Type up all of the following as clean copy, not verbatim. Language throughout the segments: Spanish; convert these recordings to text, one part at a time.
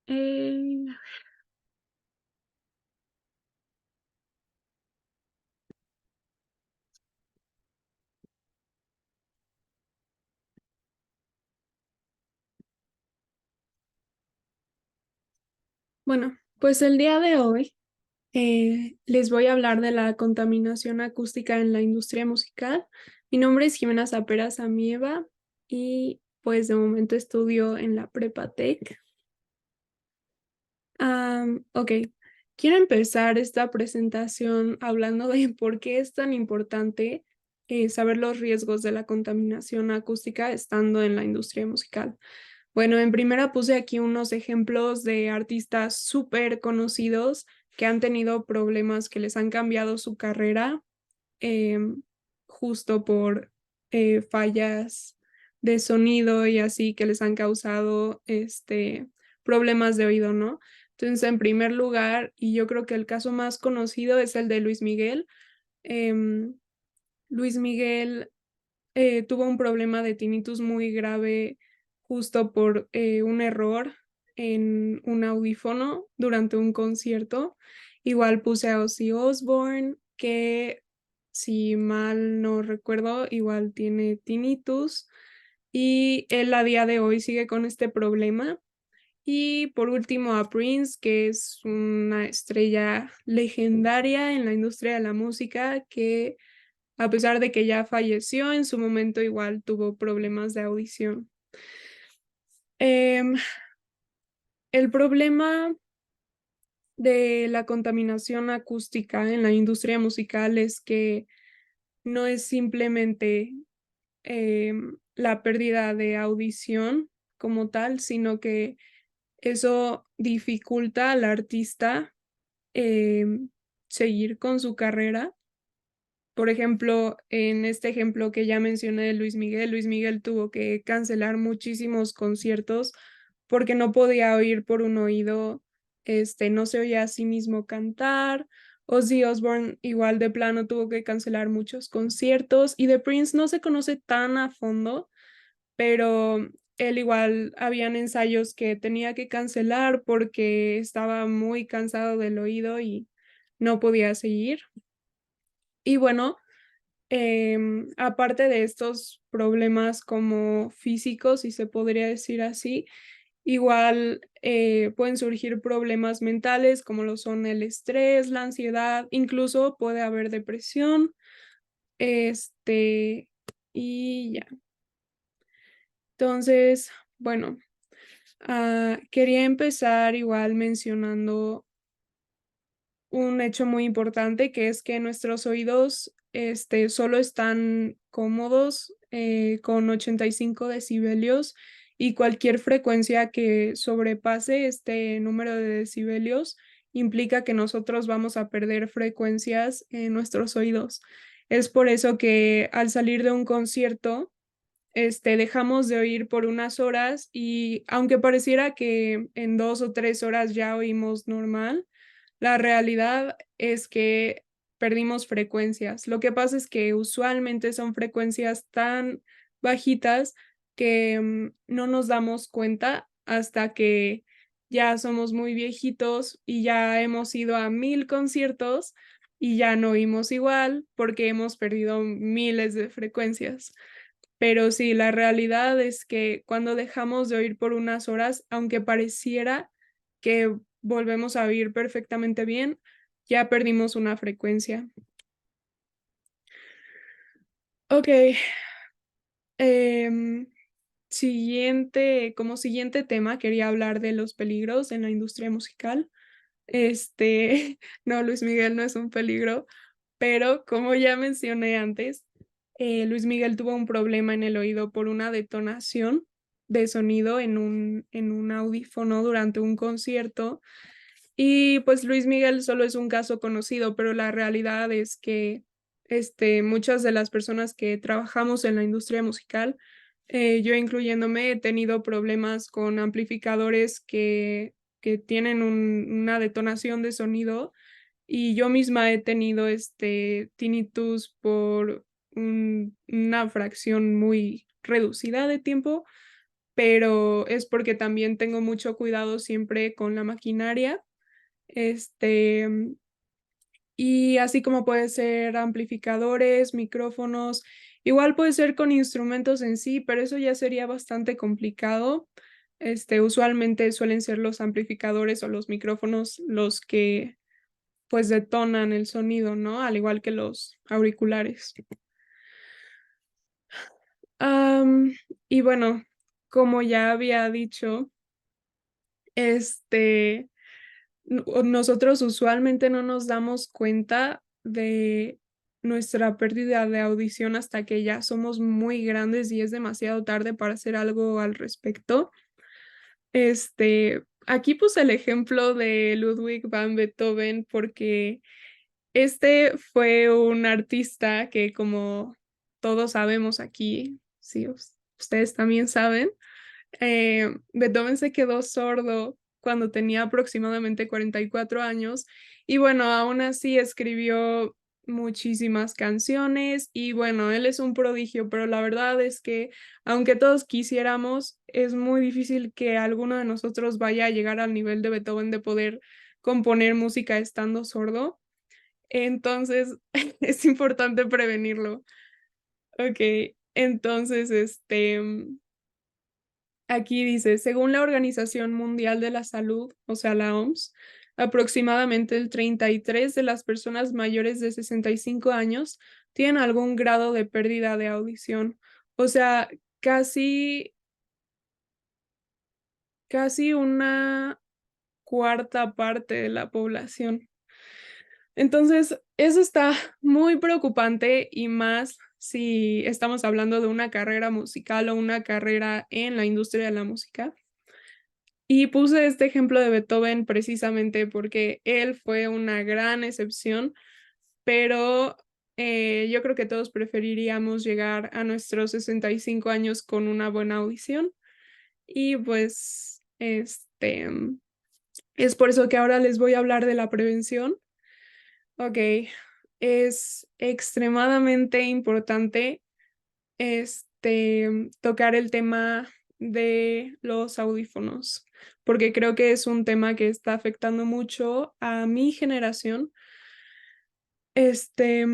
Eh, bueno, pues el día de hoy les voy a hablar de la contaminación acústica en la industria musical. Mi nombre es Jimena Zapera Samieva y pues de momento estudio en la Prepa Tech. Ok, quiero empezar esta presentación hablando de por qué es tan importante saber los riesgos de la contaminación acústica estando en la industria musical. Bueno, en primera puse aquí unos ejemplos de artistas súper conocidos que han tenido problemas que les han cambiado su carrera justo por fallas de sonido y así que les han causado problemas de oído, ¿no? Entonces, en primer lugar, y yo creo que el caso más conocido es el de Luis Miguel. Em, Luis Miguel tuvo un problema de tinnitus muy grave justo por un error en un audífono durante un concierto. Igual puse a Ozzy Osbourne, que si mal no recuerdo, igual tiene tinnitus y él a día de hoy sigue con este problema. Y por último a Prince, que es una estrella legendaria en la industria de la música que a pesar de que ya falleció, en su momento igual tuvo problemas de audición. Em, el problema de la contaminación acústica en la industria musical es que no es simplemente la pérdida de audición como tal, sino que eso dificulta al artista em, seguir con su carrera. Por ejemplo, en este ejemplo que ya mencioné de Luis Miguel tuvo que cancelar muchísimos conciertos porque no podía oír por un oído, no se oía a sí mismo cantar. Ozzy Osbourne igual de plano tuvo que cancelar muchos conciertos y de Prince no se conoce tan a fondo, pero él igual habían ensayos que tenía que cancelar porque estaba muy cansado del oído y no podía seguir. Y bueno, aparte de estos problemas como físicos, si se podría decir así, igual pueden surgir problemas mentales como lo son el estrés, la ansiedad, incluso puede haber depresión, este, y ya. Entonces, bueno, quería empezar igual mencionando un hecho muy importante que es que nuestros oídos solo están cómodos con 85 decibelios y cualquier frecuencia que sobrepase este número de decibelios implica que nosotros vamos a perder frecuencias en nuestros oídos. Es por eso que al salir de un concierto, dejamos de oír por unas horas y aunque pareciera que en 2 o 3 horas ya oímos normal, la realidad es que perdimos frecuencias. Lo que pasa es que usualmente son frecuencias tan bajitas que no nos damos cuenta hasta que ya somos muy viejitos y ya hemos ido a 1000 conciertos y ya no oímos igual porque hemos perdido miles de frecuencias. Pero sí, la realidad es que cuando dejamos de oír por unas horas, aunque pareciera que volvemos a oír perfectamente bien, ya perdimos una frecuencia. Ok, em, como siguiente tema quería hablar de los peligros en la industria musical. No, Luis Miguel no es un peligro, pero como ya mencioné antes, Luis Miguel tuvo un problema en el oído por una detonación de sonido en un audífono durante un concierto. Y pues Luis Miguel solo es un caso conocido, pero la realidad es que muchas de las personas que trabajamos en la industria musical, yo incluyéndome, he tenido problemas con amplificadores que tienen una detonación de sonido y yo misma he tenido tinnitus por una fracción muy reducida de tiempo, pero es porque también tengo mucho cuidado siempre con la maquinaria, este, y así como puede ser amplificadores, micrófonos, igual puede ser con instrumentos en sí, pero eso ya sería bastante complicado. Usualmente suelen ser los amplificadores o los micrófonos los que, pues, detonan el sonido, ¿no? Al igual que los auriculares. Am, y bueno, como ya había dicho, este, nosotros usualmente no nos damos cuenta de nuestra pérdida de audición hasta que ya somos muy grandes y es demasiado tarde para hacer algo al respecto. Aquí puse el ejemplo de Ludwig van Beethoven porque este fue un artista que, como todos sabemos aquí, sí, ustedes también saben, Beethoven se quedó sordo cuando tenía aproximadamente 44 años y bueno, aún así escribió muchísimas canciones y bueno, él es un prodigio, pero la verdad es que aunque todos quisiéramos, es muy difícil que alguno de nosotros vaya a llegar al nivel de Beethoven de poder componer música estando sordo. Entonces, es importante prevenirlo. Okey, entonces, aquí dice, según la Organización Mundial de la Salud, o sea, la OMS, aproximadamente el 33 de las personas mayores de 65 años tienen algún grado de pérdida de audición. O sea, casi casi una cuarta parte de la población. Entonces, eso está muy preocupante y más si estamos hablando de una carrera musical o una carrera en la industria de la música. Y puse este ejemplo de Beethoven precisamente porque él fue una gran excepción, pero yo creo que todos preferiríamos llegar a nuestros 65 años con una buena audición. Y pues, es por eso que ahora les voy a hablar de la prevención. Ok, es extremadamente importante tocar el tema de los audífonos, porque creo que es un tema que está afectando mucho a mi generación. Este,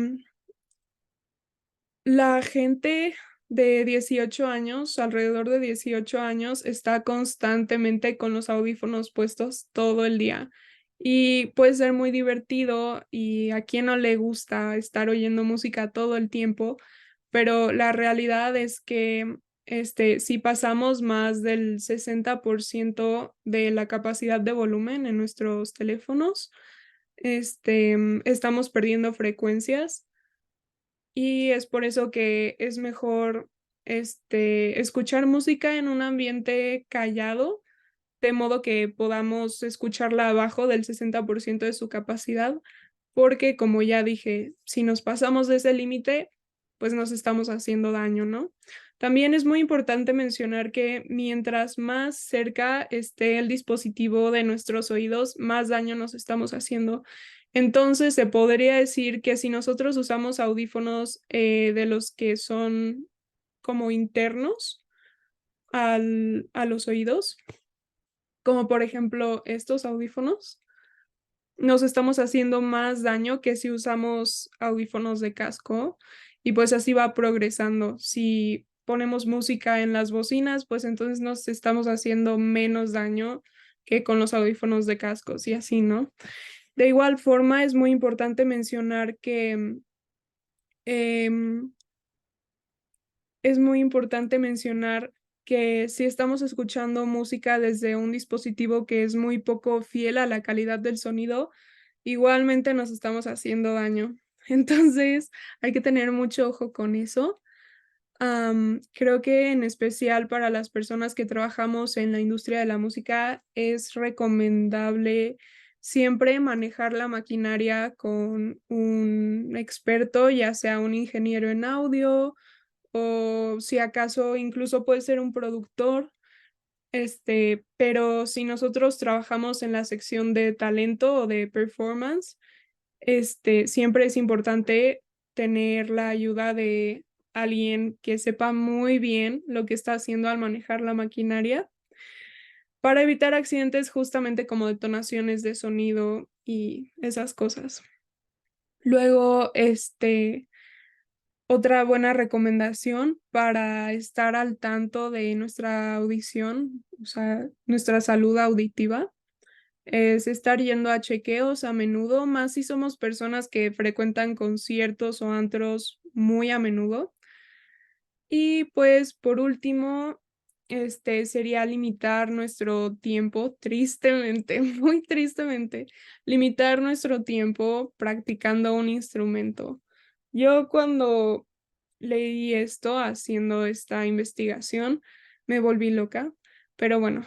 la gente de 18 años, alrededor de 18 años, está constantemente con los audífonos puestos todo el día. Y puede ser muy divertido y a quien no le gusta estar oyendo música todo el tiempo, pero la realidad es que si pasamos más del 60% de la capacidad de volumen en nuestros teléfonos, estamos perdiendo frecuencias y es por eso que es mejor, escuchar música en un ambiente callado, de modo que podamos escucharla abajo del 60% de su capacidad, porque, como ya dije, si nos pasamos de ese límite, pues nos estamos haciendo daño, ¿no? También es muy importante mencionar que mientras más cerca esté el dispositivo de nuestros oídos, más daño nos estamos haciendo. Entonces, se podría decir que si nosotros usamos audífonos, de los que son como internos a los oídos, como por ejemplo estos audífonos, nos estamos haciendo más daño que si usamos audífonos de casco y pues así va progresando. Si ponemos música en las bocinas, pues entonces nos estamos haciendo menos daño que con los audífonos de cascos y así, ¿no? De igual forma, es muy importante mencionar que em, es muy importante mencionar que si estamos escuchando música desde un dispositivo que es muy poco fiel a la calidad del sonido, igualmente nos estamos haciendo daño. Entonces, hay que tener mucho ojo con eso. Creo que en especial para las personas que trabajamos en la industria de la música es recomendable siempre manejar la maquinaria con un experto, ya sea un ingeniero en audio o si acaso incluso puede ser un productor, pero si nosotros trabajamos en la sección de talento o de performance, siempre es importante tener la ayuda de alguien que sepa muy bien lo que está haciendo al manejar la maquinaria para evitar accidentes justamente como detonaciones de sonido y esas cosas. Luego, otra buena recomendación para estar al tanto de nuestra audición, o sea, nuestra salud auditiva, es estar yendo a chequeos a menudo, más si somos personas que frecuentan conciertos o antros muy a menudo. Y pues por último, sería limitar nuestro tiempo, tristemente, muy tristemente, limitar nuestro tiempo practicando un instrumento. Yo cuando leí esto, haciendo esta investigación, me volví loca, pero bueno,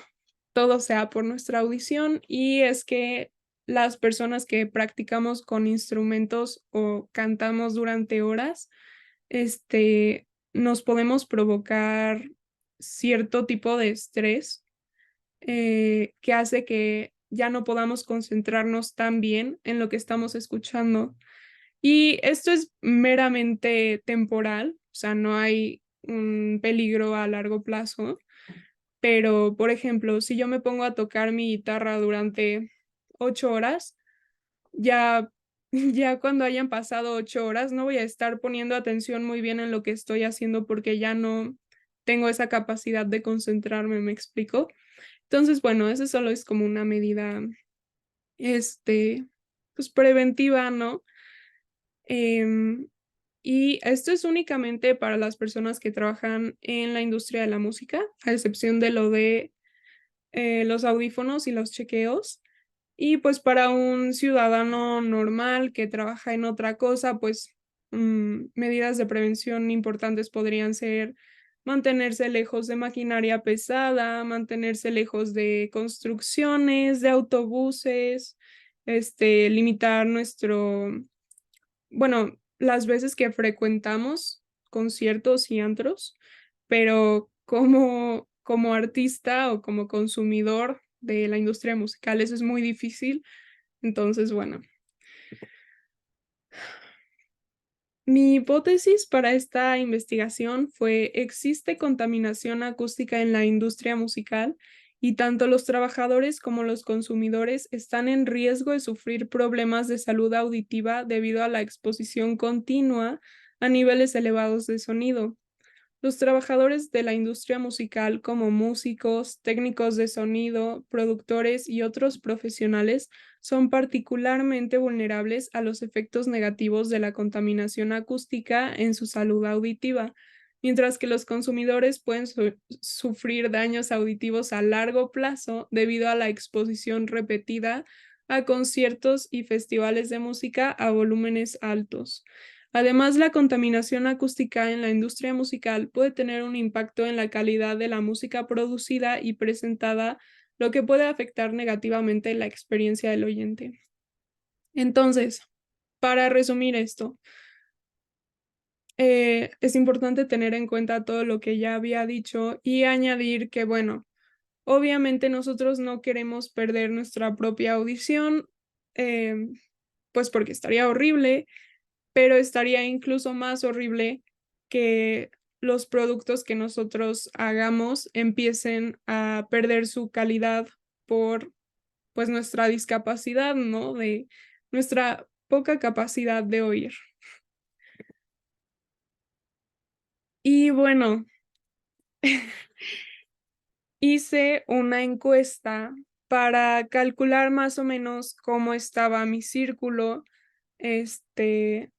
todo sea por nuestra audición y es que las personas que practicamos con instrumentos o cantamos durante horas, nos podemos provocar cierto tipo de estrés, que hace que ya no podamos concentrarnos tan bien en lo que estamos escuchando. Y esto es meramente temporal, o sea, no hay un peligro a largo plazo, pero, por ejemplo, si yo me pongo a tocar mi guitarra durante 8 horas, ya ya cuando hayan pasado 8 horas, no voy a estar poniendo atención muy bien en lo que estoy haciendo, porque ya no tengo esa capacidad de concentrarme, ¿me explico? Entonces, bueno, eso solo es como una medida, este, pues, preventiva, ¿no? Em, y esto es únicamente para las personas que trabajan en la industria de la música, a excepción de lo de, los audífonos y los chequeos. Y pues para un ciudadano normal que trabaja en otra cosa, pues medidas de prevención importantes podrían ser mantenerse lejos de maquinaria pesada, mantenerse lejos de construcciones, de autobuses, limitar bueno, las veces que frecuentamos conciertos y antros, pero como artista o como consumidor de la industria musical, eso es muy difícil. Entonces, bueno, mi hipótesis para esta investigación fue: existe contaminación acústica en la industria musical y tanto los trabajadores como los consumidores están en riesgo de sufrir problemas de salud auditiva debido a la exposición continua a niveles elevados de sonido. Los trabajadores de la industria musical, como músicos, técnicos de sonido, productores y otros profesionales, son particularmente vulnerables a los efectos negativos de la contaminación acústica en su salud auditiva, mientras que los consumidores pueden sufrir daños auditivos a largo plazo debido a la exposición repetida a conciertos y festivales de música a volúmenes altos. Además, la contaminación acústica en la industria musical puede tener un impacto en la calidad de la música producida y presentada, lo que puede afectar negativamente la experiencia del oyente. Entonces, para resumir esto, es importante tener en cuenta todo lo que ya había dicho y añadir que, bueno, obviamente nosotros no queremos perder nuestra propia audición, em, pues porque estaría horrible, pero estaría incluso más horrible que los productos que nosotros hagamos empiecen a perder su calidad por, pues, nuestra discapacidad, ¿no? De nuestra poca capacidad de oír. Y bueno, hice una encuesta para calcular más o menos cómo estaba mi círculo,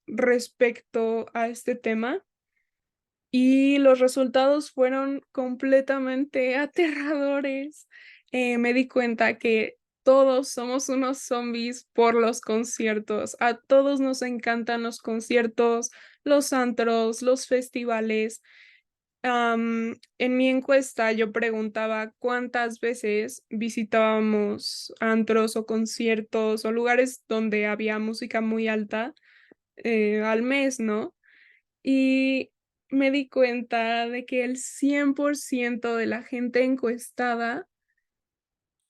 respecto a este tema. Y los resultados fueron completamente aterradores. Me di cuenta que todos somos unos zombies por los conciertos. A todos nos encantan los conciertos, los antros, los festivales. En mi encuesta yo preguntaba cuántas veces visitábamos antros o conciertos o lugares donde había música muy alta, al mes, ¿no? Y me di cuenta de que el 100% de la gente encuestada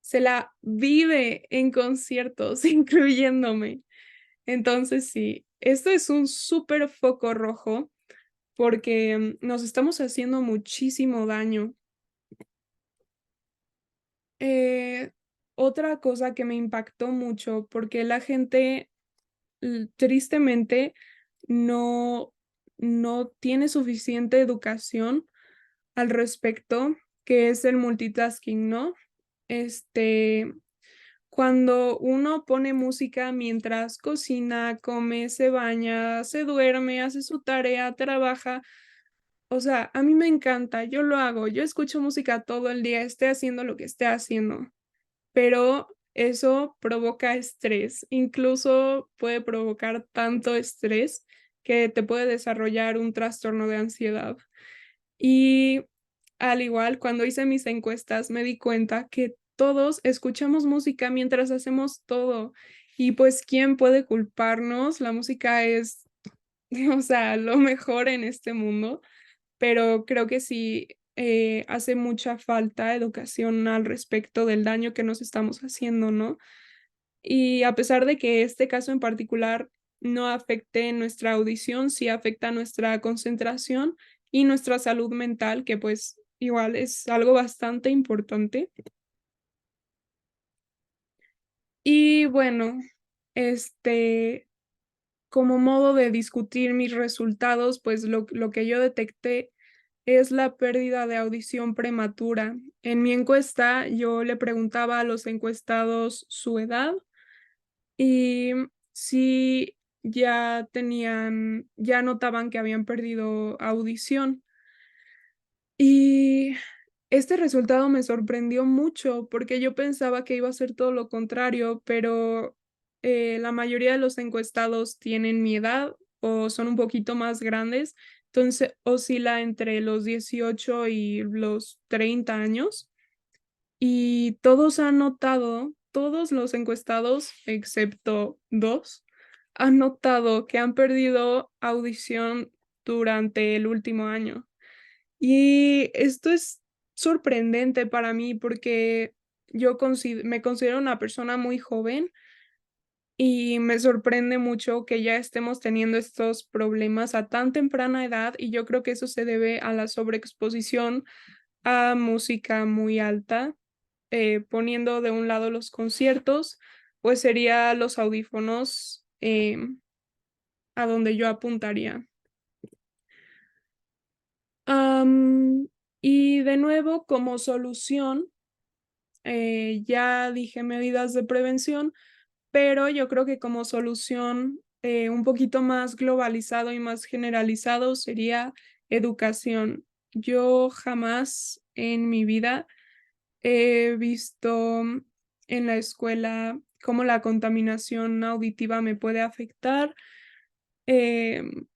se la vive en conciertos, incluyéndome. Entonces, sí, esto es un súper foco rojo porque nos estamos haciendo muchísimo daño. Eh, Otra cosa que me impactó mucho, porque la gente tristemente no, no tiene suficiente educación al respecto, que es el multitasking, ¿no? Este, Cuando uno pone música mientras cocina, come, se baña, se duerme, hace su tarea, trabaja, o sea, a mí me encanta, yo lo hago, yo escucho música todo el día, esté haciendo lo que esté haciendo, pero eso provoca estrés, incluso puede provocar tanto estrés que te puede desarrollar un trastorno de ansiedad. Y al igual, cuando hice mis encuestas, me di cuenta que todos escuchamos música mientras hacemos todo. Y pues, ¿quién puede culparnos? La música es, o sea, lo mejor en este mundo, pero creo que sí hace mucha falta educación al respecto del daño que nos estamos haciendo, ¿no? Y a pesar de que este caso en particular no afecte nuestra audición, sí afecta nuestra concentración y nuestra salud mental, que pues igual es algo bastante importante. Y bueno, este, como modo de discutir mis resultados, pues lo que yo detecté es la pérdida de audición prematura. En mi encuesta, yo le preguntaba a los encuestados su edad y si ya notaban que habían perdido audición. Y este resultado me sorprendió mucho porque yo pensaba que iba a ser todo lo contrario, pero la mayoría de los encuestados tienen mi edad o son un poquito más grandes, entonces oscila entre los 18 y los 30 años. Y todos han notado, todos los encuestados, excepto dos, han notado que han perdido audición durante el último año. Y esto es sorprendente para mí porque me considero una persona muy joven y me sorprende mucho que ya estemos teniendo estos problemas a tan temprana edad y yo creo que eso se debe a la sobreexposición a música muy alta. Poniendo de un lado los conciertos, pues sería los audífonos, a donde yo apuntaría. Am, y de nuevo, como solución, ya dije medidas de prevención, pero yo creo que como solución un poquito más globalizado y más generalizado sería educación. Yo jamás en mi vida he visto en la escuela cómo la contaminación auditiva me puede afectar. Em,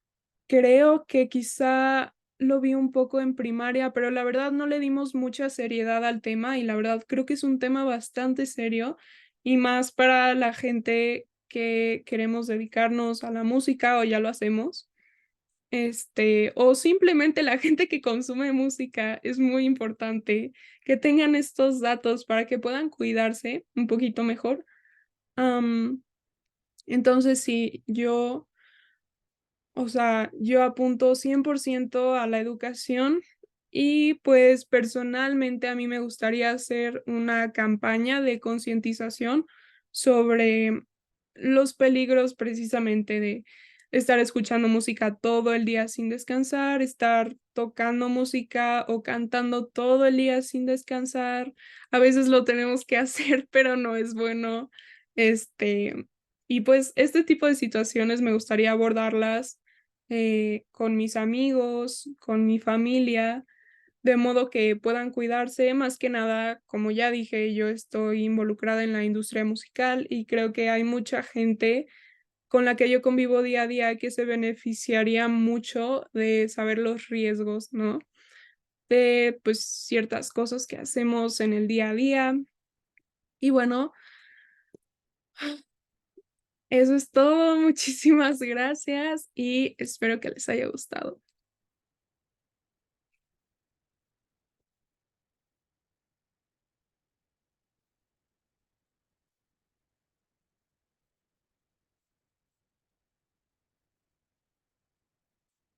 Creo que quizá lo vi un poco en primaria, pero la verdad no le dimos mucha seriedad al tema y la verdad creo que es un tema bastante serio y más para la gente que queremos dedicarnos a la música o ya lo hacemos. O simplemente la gente que consume música, es muy importante que tengan estos datos para que puedan cuidarse un poquito mejor. Am, entonces, sí, o sea, yo apunto 100% a la educación y pues personalmente a mí me gustaría hacer una campaña de concientización sobre los peligros precisamente de estar escuchando música todo el día sin descansar, estar tocando música o cantando todo el día sin descansar. A veces lo tenemos que hacer, pero no es bueno. Y pues este tipo de situaciones me gustaría abordarlas con mis amigos, con mi familia, de modo que puedan cuidarse. Más que nada, como ya dije, yo estoy involucrada en la industria musical y creo que hay mucha gente con la que yo convivo día a día que se beneficiaría mucho de saber los riesgos, ¿no? De pues ciertas cosas que hacemos en el día a día. Y bueno, eso es todo. Muchísimas gracias y espero que les haya gustado.